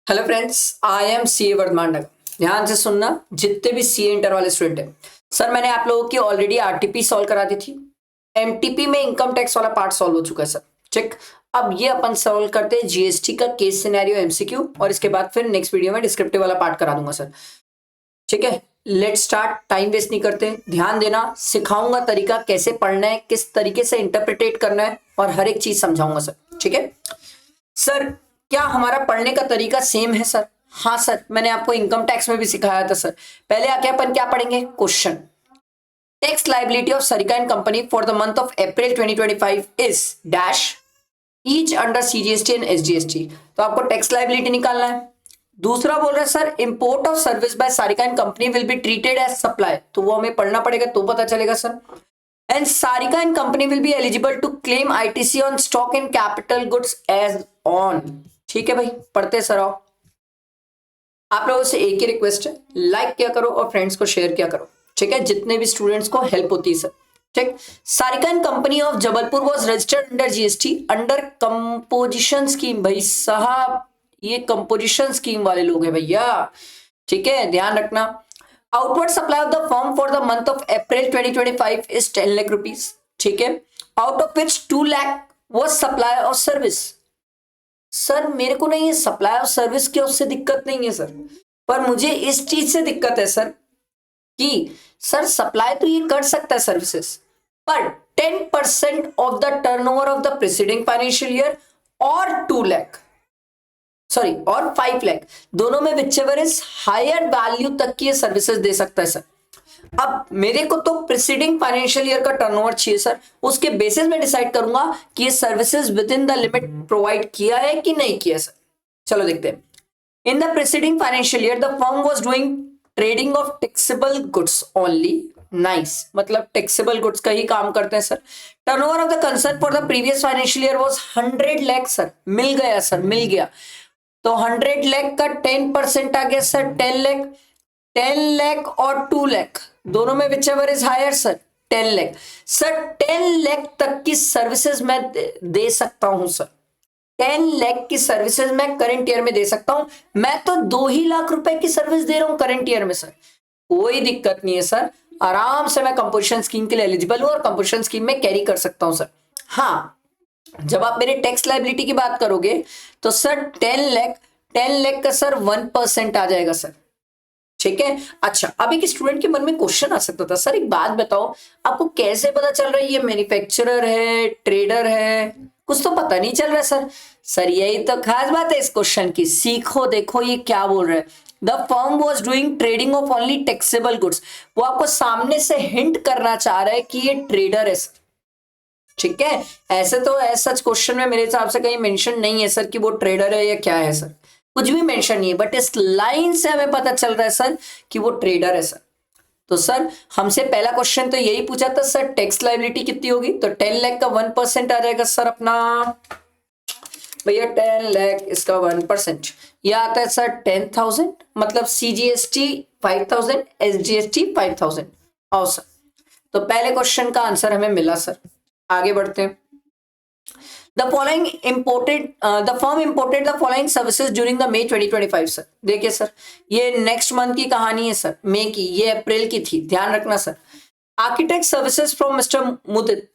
Hello friends, I am CA Vardhaman Nagar. ध्यान से सुनना जितने भी सीए इंटर वाले स्टूडेंट हैं। सर मैंने आप लोगों की ऑलरेडी आरटीपी सॉल्व करा दी थी। एमटीपी में इनकम टैक्स वाला पार्ट सॉल्व हो चुका है सर। ठीक, अब ये अपन सॉल्व करते हैं जीएसटी का केस सिनेरियो एमसीक्यू, और इसके बाद फिर नेक्स्ट वीडियो में डिस्क्रिप्टिव वाला पार्ट करा दूंगा सर। ठीक है, लेट स्टार्ट। टाइम वेस्ट नहीं करते, ध्यान देना। सिखाऊंगा तरीका कैसे पढ़ना है, किस तरीके से इंटरप्रिटेट करना है, और हर एक चीज समझाऊंगा सर। ठीक है सर, क्या हमारा पढ़ने का तरीका सेम है सर? हाँ सर, मैंने आपको इनकम टैक्स में भी सिखाया था सर। पहले आके अपन क्या पढ़ेंगे? Question, tax liability of Sarika and company for the month of April 2025 is dash each under CGST and SGST. तो आपको टैक्स लाइबिलिटी निकालना है। दूसरा बोल रहा है sir, import of service by Sarika and company will be treated as supply. तो वो हमें पढ़ना पड़ेगा तो पता चलेगा sir. And Sarika and company will be eligible to claim ITC on stock and capital goods as on. ठीक है भाई, पढ़ते सर आओ। आप लोगों से एक ही रिक्वेस्ट है, लाइक क्या करो और फ्रेंड्स को शेयर क्या करो। ठीक है, जितने भी स्टूडेंट्स को हेल्प होती है सर। ठीक, Sarika and company of Jabalpur was registered under GST under composition scheme. भाई साहब, ये कंपोजिशन स्कीम वाले लोग हैं भैया। ठीक है, ध्यान रखना। Outward supply of the firm for the month of April 2025 is 10 lakh rupees. ठीक है, out of which 2 lakh was supply of service. Sir मेरे को नहीं, ये सप्लाई ऑफ सर्विस की उससे दिक्कत नहीं है सर, पर मुझे इस चीज से दिक्कत है सर कि सर सप्लाई तो ये कर सकता है सर्विसेज, पर 10% of the turnover of the preceding financial year और 2 लाख सॉरी और 5 लाख, दोनों में विचएवर इज हायर वैल्यू तक की सर्विसेज दे सकता है सर। अब मेरे को तो प्रीसीडिंग फाइनेंशियल ईयर का टर्नओवर चाहिए सर, उसके बेसिस में डिसाइड करूंगा कि ये services with in the limit provide किया है कि नहीं किया सर। चलो देखते हैं। In the preceding financial year the firm was doing trading of taxable goods only. Nice, मतलब टैक्सेबल गुड्स का ही काम करते हैं sir. Turnover of the concern for the previous financial year was 100 lakh sir. मिल गया सर, मिल गया। तो 100 लाख का 10% आ गया सर 10 लाख। 10 लाख और 2 लाख दोनों में whichever is higher sir 10 lakh. Sir 10 lakh तक की सर्विसेज मैं दे सकता हूं सर। 10 लाख की सर्विसेज मैं करंट ईयर में दे सकता हूं। मैं तो 2 ही लाख रुपए की सर्विस दे रहा हूं करंट ईयर में सर। कोई दिक्कत नहीं है सर, आराम से मैं कंपोजिशन स्कीम के लिए एलिजिबल हूं और कंपोजिशन स्कीम में कैरी कर सकता हूं सर। हाँ, जब आप मेरे टैक्स लाइबिलिटी की बात करोगे तो सर 10 लाख का सर 1% आ जाएगा सर। ठीक है, अच्छा अब एक स्टूडेंट के मन में क्वेश्चन आ सकता था, सर एक बात बताओ, आपको कैसे पता चल रहा है ये मैन्युफैक्चरर है, ट्रेडर है? कुछ तो पता नहीं चल रहा है सर। सर यही तो खास बात है इस क्वेश्चन की, सीखो देखो ये क्या बोल रहा है। The firm was doing trading of only taxable goods. वो आपको सामने से हिंट करना चाह रहा है कि ये ट्रेडर है सर। ठीक है, ऐसे तो ऐसा क्वेश्चन में मेरे हिसाब से कहीं मेंशन नहीं है सर कि वो ट्रेडर है या क्या है सर, कुछ भी मेंशन नहीं है, बट इस लाइन से हमें पता चल रहा है सर कि वो ट्रेडर है सर। तो सर हमसे पहला क्वेश्चन तो यही पूछा था सर, टैक्स लायबिलिटी कितनी होगी? तो 10 लाख का 1% आ जाएगा सर अपना भैया। 10 लाख इसका 1% यह आता है सर 10,000, मतलब सीजीएसटी 5,000, एसजीएसटी 5,000। आओ सर, तो पहले क्वेश्चन का आंसर हमें मिला सर। आगे बढ़ते हैं। The firm imported the following services during the May 2025 sir. देखिए सर, ये नेक्स्ट मंथ की कहानी है सर, मई की, ये अप्रैल की थी, ध्यान रखना sir. Architect services from mister Mudit,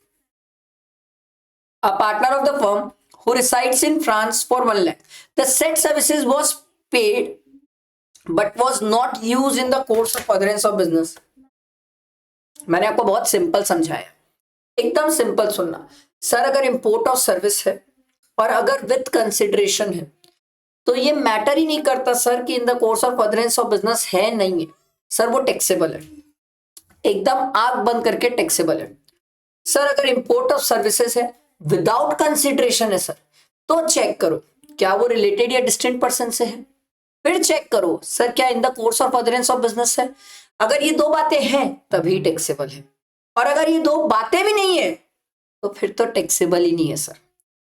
a partner of the firm who resides in France for 1 lakh. The said services was paid but was not used in the course of furtherance of business। मैंने आपको बहुत simple समझाया, एकदम simple सुनना sir. अगर import of service है और अगर विथ कंसिडरेशन है तो ये मैटर ही नहीं करता सर कि इन the course of furtherance of business है नहीं है सर, वो टैक्सेबल है, एकदम आंख बंद करके टैक्सेबल है सर। अगर इंपोर्ट ऑफ सर्विसेज है विदाउट कंसिडरेशन है सर, तो चेक करो क्या वो रिलेटेड या डिस्टिंक्ट पर्सन से है। फिर चेक करो सर क्या इन the course of furtherance of business है। अगर ये दो बातें हैं तभी टैक्सेबल है, और अगर ये दो बातें भी नहीं है तो फिर तो टैक्सेबल ही नहीं है सर।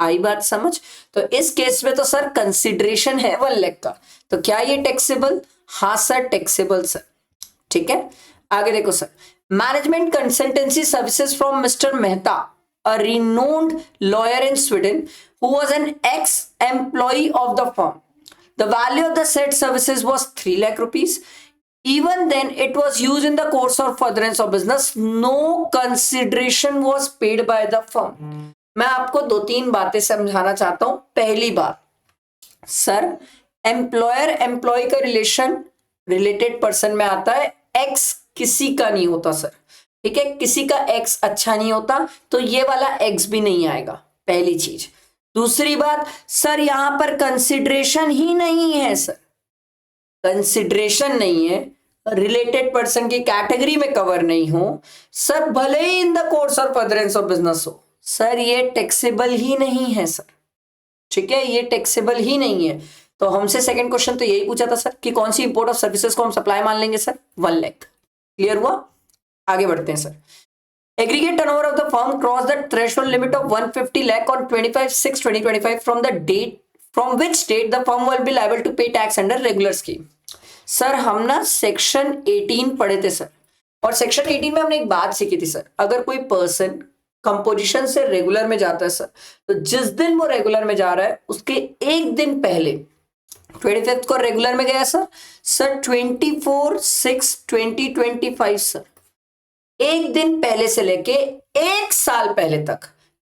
आई बात समझ? तो इस केस में तो सर कंसिडरेशन है 1 लाख का, तो क्या ये टैक्सेबल? हाँ सर टैक्सेबल सर। ठीक है, आगे देखो sir. Management consultancy services from mister Mehta, a renowned lawyer in Sweden who was an x employee of the firm. The value of the set services was 3 lakh rupees. Even then, it was used in the course of furtherance of business. No consideration was paid by the firm. मैं आपको 2-3 बातें समझाना चाहता हूं. पहली बात, sir employer employ का relation related person में आता है. एक्स किसी का नहीं होता सर, ठीक है. किसी का एक्स अच्छा नहीं होता तो ये वाला एक्स भी नहीं आएगा, पहली चीज. दूसरी बात, सर यहां पर कंसिडरेशन ही नहीं है सर, कंसिडरेशन नहीं है, रिलेटेड पर्सन की कैटेगरी में कवर नहीं हो सर, भले ही in the course of furtherance of business हो सर, ये टैक्सेबल ही नहीं है सर, ठीक है, ये टैक्सेबल ही नहीं है. तो हमसे सेकंड क्वेश्चन तो यही पूछा था सर कि कौन सी इंपोर्ट ऑफ सर्विसेज को हम सप्लाई मान लेंगे सर, 1 लाख. क्लियर हुआ? आगे बढ़ते हैं sir. Aggregate turnover of the firm cross the threshold limit of 150 lakh on 25/6/2025 from the date from which date the firm will be liable to pay tax under regular scheme. Sir हम ना section 18 पढ़े थे sir, और section 18 में हमने एक बात सीखी थी सर, अगर कोई पर्सन कंपोजिशन से रेगुलर में जाता है सर, तो जिस दिन वो रेगुलर में जा रहा है उसके एक दिन पहले 25 को रेगुलर में गया सर, सर 24/6/2025 सर, एक दिन पहले से लेके एक साल पहले तक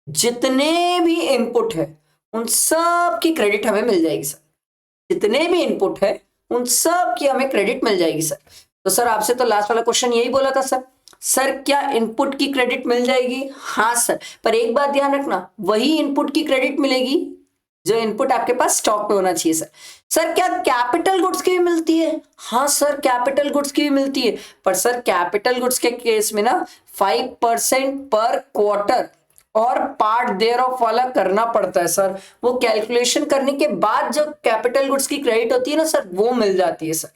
जितने भी इनपुट है उन सब की क्रेडिट हमें मिल जाएगी सर, जितने भी इनपुट है उन सब की हमें क्रेडिट मिल जाएगी सर. तो सर आपसे तो लास्ट वाला क्वेश्चन यही बोला था सर, सर क्या इनपुट की क्रेडिट मिल जाएगी? हाँ सर, पर एक बात ध्यान रखना, वही इनपुट की क्रेडिट मिलेगी जो इनपुट आपके पास स्टॉक में होना चाहिए सर. सर क्या कैपिटल गुड्स की भी मिलती है? हाँ सर, कैपिटल गुड्स की भी मिलती है, पर सर कैपिटल गुड्स के केस में ना 5% पर क्वार्टर और पार्ट देयर ऑफ वाला करना पड़ता है सर. वो कैलकुलेशन करने के बाद जो कैपिटल गुड्स की क्रेडिट होती है ना सर, वो मिल जाती है सर.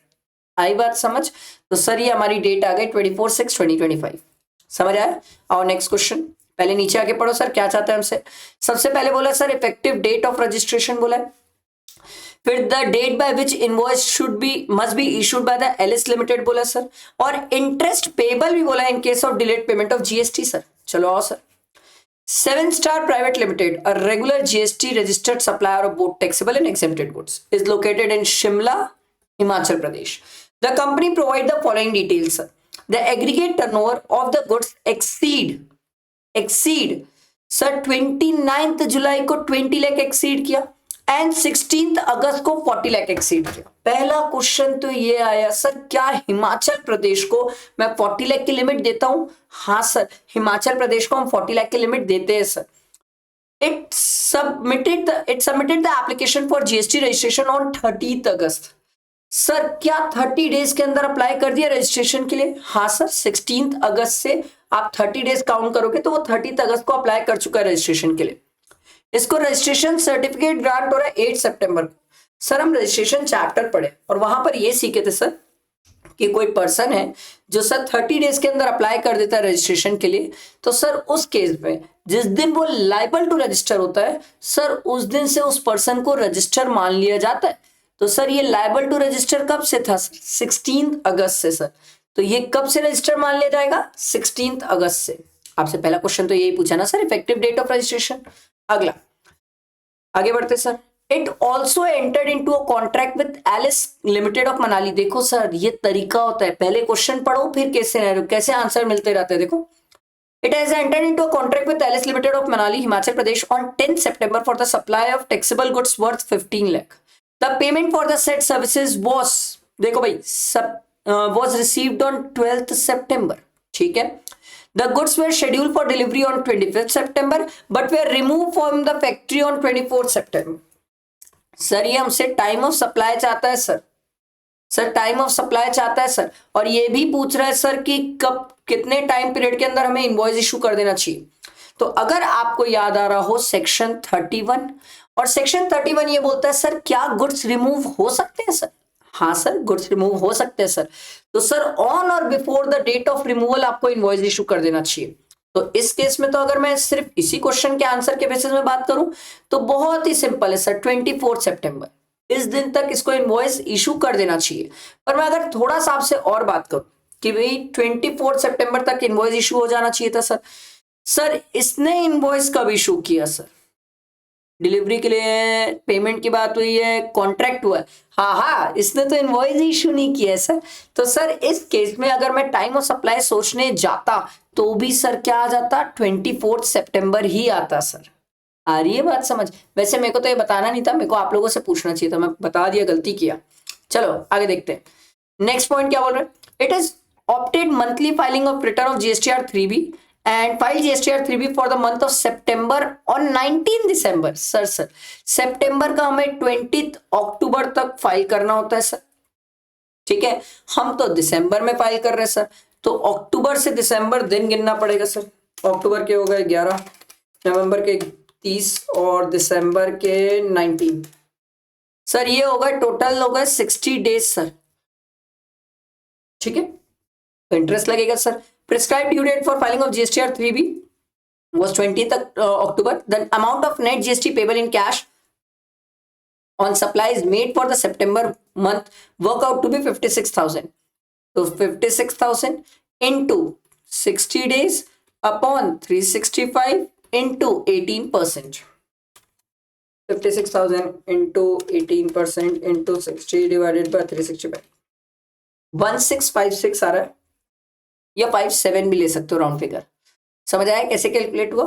आई बात समझ? तो सर ये हमारी डेट आ गई 24/6/2025. समझ आया? और नेक्स्ट क्वेश्चन, पहले नीचे आके पढ़ो सर क्या चाहते हैं हमसे. सबसे पहले बोला sir effective date of registration बोला है, फिर the date by which invoice should be must be issued by the Alice limited बोला सर, और इंटरेस्ट पेबल भी बोला in case of delayed payment of GST sir. चलो आओ sir. 7 Star Private Limited, a regular GST registered supplier of both taxable and exempted goods, is located in Shimla, Himachal Pradesh. The company provide the following details. The aggregate turnover of the goods exceed sir 29th जुलाई को 20 lakh exceed किया and 16th अगस्त को 40 lakh exceed किया. पहला question तो ये आया sir, क्या हिमाचल प्रदेश को मैं 40 लाख की लिमिट देता हूं? हाँ सर, हिमाचल प्रदेश को हम 40 लाख की लिमिट देते हैं sir. It submitted the application for GST registration on 30th August. Sir क्या 30 डेज के अंदर अप्लाई कर दिया रजिस्ट्रेशन के लिए? हाँ सर, 16th अगस्त से आप 30 डेज काउंट करोगे तो वो 30th अगस्त को अप्लाई कर चुका है रजिस्ट्रेशन के लिए. इसको रजिस्ट्रेशन सर्टिफिकेट ग्रांट हो रहा है 8 सितंबर को. सर हम रजिस्ट्रेशन चैप्टर पढ़े और वहां पर ये सीखे थे सर कि कोई पर्सन है जो सर 30 डेज के अंदर अप्लाई कर देता है रजिस्ट्रेशन के लिए, तो सर उस केस में जिस दिन वो लाइबल टू रजिस्टर होता है सर, उस दिन से उस पर्सन को रजिस्टर मान लिया जाता है. तो सर ये लाइबल टू रजिस्टर कब से था? 16 अगस्त से सर. तो ये कब से रजिस्टर मान लिया जाएगा? 16 अगस्त से. आपसे पहला क्वेश्चन तो यही पूछा ना sir, effective date of registration. अगला आगे बढ़ते sir. It also entered into a contract with Alice limited of Manali. देखो सर ये तरीका होता है, पहले क्वेश्चन पढ़ो फिर कैसे आंसर मिलते रहते हैं. देखो, it has entered into a contract with Alice limited of Manali, Himachal Pradesh on 10 September for the supply of taxable goods worth 15 lakh. The payment for the set services was, देखो भाई, वाज रिसीव्ड ऑन 12th सितंबर. ठीक है. The goods were scheduled for delivery on 25th September but were removed from the factory on 24th September. Sir ये हमसे time of supply चाहता है sir, time of supply चाहता है सर, और ये भी पूछ रहा है सर कि कब कितने टाइम पीरियड के अंदर हमें इनवॉइस इशू कर देना चाहिए. तो अगर आपको याद आ रहा हो सेक्शन 31, और सेक्शन 31 ये बोलता है सर क्या गुड्स रिमूव हो सकते हैं सर? हाँ सर, गुड्स रिमूव हो सकते हैं सर. तो सर ऑन और before the date of removal आपको इनवॉइस इशू कर देना चाहिए. तो इस केस में तो अगर मैं सिर्फ इसी क्वेश्चन के आंसर के बेसिस में बात करूं तो बहुत ही सिंपल है सर, 24 सितंबर, इस दिन तक इसको इनवॉइस इशू कर देना चाहिए. पर मैं अगर थोड़ा सा आपसे और बात करूं कि भाई 24 सितंबर तक इनवॉइस इशू हो जाना चाहिए था सर, इसने इनवॉइस कब इशू किया सर? डिलीवरी के लिए पेमेंट की बात हुई है, कॉन्ट्रैक्ट हुआ है। हाँ, इसने तो इनवॉइस इशू नहीं किया है सर। तो सर इस केस में अगर मैं टाइम ऑफ सप्लाई सोचने जाता तो भी सर क्या आ जाता, 24 सितंबर ही आता सर। आ रही है बात समझ? वैसे मेरे को तो ये बताना नहीं था, मेरे को आप लोगों से पूछना चाहिए था, मैं बता दिया, गलती किया। चलो आगे देखते हैं। नेक्स्ट पॉइंट क्या बोल रहे हैं, it is opted monthly filing of return of GSTR 3B and file GSTR 3B for the month of September on 19 December. Sir सितंबर का हमें 20 अक्टूबर तक फाइल करना होता है सर, ठीक है। हम तो दिसंबर में फाइल कर रहे हैं सर, तो अक्टूबर से दिसंबर दिन गिनना पड़ेगा सर। अक्टूबर के हो गए 11, नवंबर के 30 और दिसंबर के 19। सर ये हो गए टोटल हो गए 60 डेज सर, ठीक है। तो इंटरेस्ट लगेगा sir. Prescribed due date for filing of GSTR 3B was 20th October. The amount of net GST payable in cash on supplies made for the September month work out to be 56,000. So 56,000 into 60 days upon 365 into 18%. 56,000 into 18% into 60 divided by 365. 1656 आ रहा है, या 57 भी ले सकते हो round figure. समझ आया कैसे कैलकुलेट हुआ?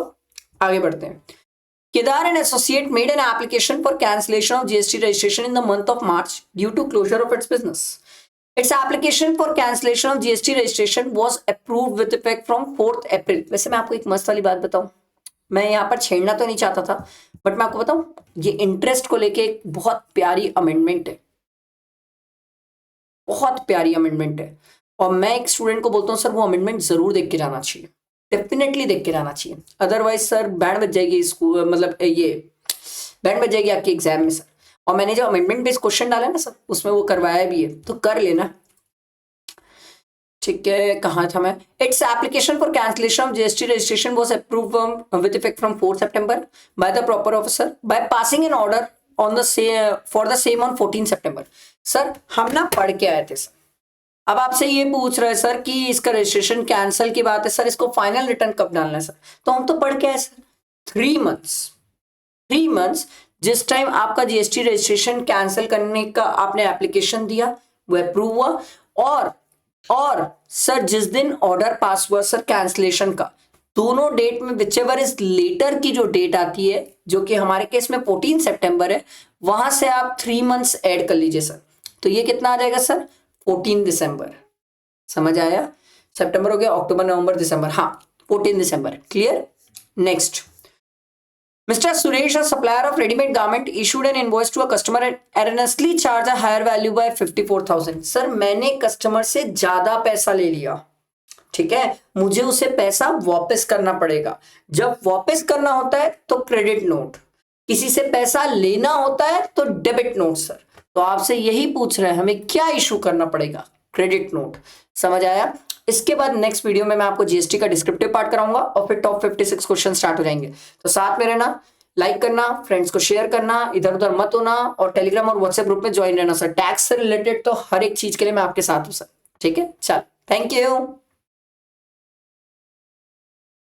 आगे बढ़ते हैं। Kedar and associate made an application for cancellation of GST registration in the month of March due to closure of its business. Its application for cancellation of GST registration was approved with effect from 4 April. वैसे मैं आपको एक मस्त वाली बात बताऊं, मैं यहाँ पर छेड़ना तो नहीं चाहता था, बट मैं आपको बताऊं, ये इंटरेस्ट को लेके एक बहुत प्यारी अमेंडमेंट है, बहुत प्यारी अमेंडमेंट है। और मैं एक स्टूडेंट को बोलता हूँ सर वो अमेंडमेंट जरूर देख के जाना चाहिए, डेफिनेटली देख के जाना चाहिए, अदरवाइज सर बैंड बज जाएगी स्कूल, मतलब ये बैंड बज जाएगी आपके एग्जाम में सर। और मैंने जो अमेंडमेंट बेस्ड क्वेश्चन डाला ना सर, उसमें वो करवाया भी है, तो कर लेना, ठीक है। कहाँ था मैं? It's application for cancellation of GST registration was approved with effect from 4 September by the proper officer by passing an order on the for the same on 14 September. Sir हम ना पढ़ के आए थे सर, अब आपसे ये पूछ रहे हैं सर कि इसका रजिस्ट्रेशन कैंसिल की बात है सर, इसको फाइनल रिटर्न कब डालना है सर? तो हम तो पढ़ के आए सर 3 मंथ्स जिस टाइम आपका जीएसटी रजिस्ट्रेशन कैंसिल करने का आपने एप्लीकेशन दिया वो अप्रूव हुआ, और सर जिस दिन ऑर्डर पास हुआ सर कैंसिलेशन का, दोनों डेट में विचएवर इज लेटर की जो डेट आती है, जो कि हमारे केस में 14 सितंबर है, वहां से आप 3 मंथ्स ऐड कर लीजिए सर। तो ये कितना आ जाएगा सर? 14 दिसंबर। समझ आया? सितंबर हो गया, अक्टूबर, नवंबर, दिसंबर, हाँ 14 दिसंबर। Clear? Next, Mr. Suresh, a supplier of ready-made garment, issued an invoice to a customer and erroneously charged a higher value by 54,000. Sir मैंने कस्टमर से ज्यादा पैसा ले लिया, ठीक है, मुझे उसे पैसा वापस करना पड़ेगा। जब वापस करना होता है तो क्रेडिट नोट, किसी से पैसा लेना होता है तो डेबिट नोट सर। तो आपसे यही पूछ रहे हैं हमें क्या इशू करना पड़ेगा? Credit note. समझ आया? इसके बाद नेक्स्ट वीडियो में मैं आपको जीएसटी का डिस्क्रिप्टिव पार्ट कराऊंगा और फिर टॉप 56 क्वेश्चन स्टार्ट हो जाएंगे। तो साथ में रहना, लाइक करना, फ्रेंड्स को शेयर करना, इधर उधर मत होना, और टेलीग्राम और व्हाट्सएप ग्रुप में ज्वाइन रहना सर। टैक्स से रिलेटेड तो हर एक चीज के लिए मैं आपके साथ हूं सर, ठीक है। चल, थैंक यू।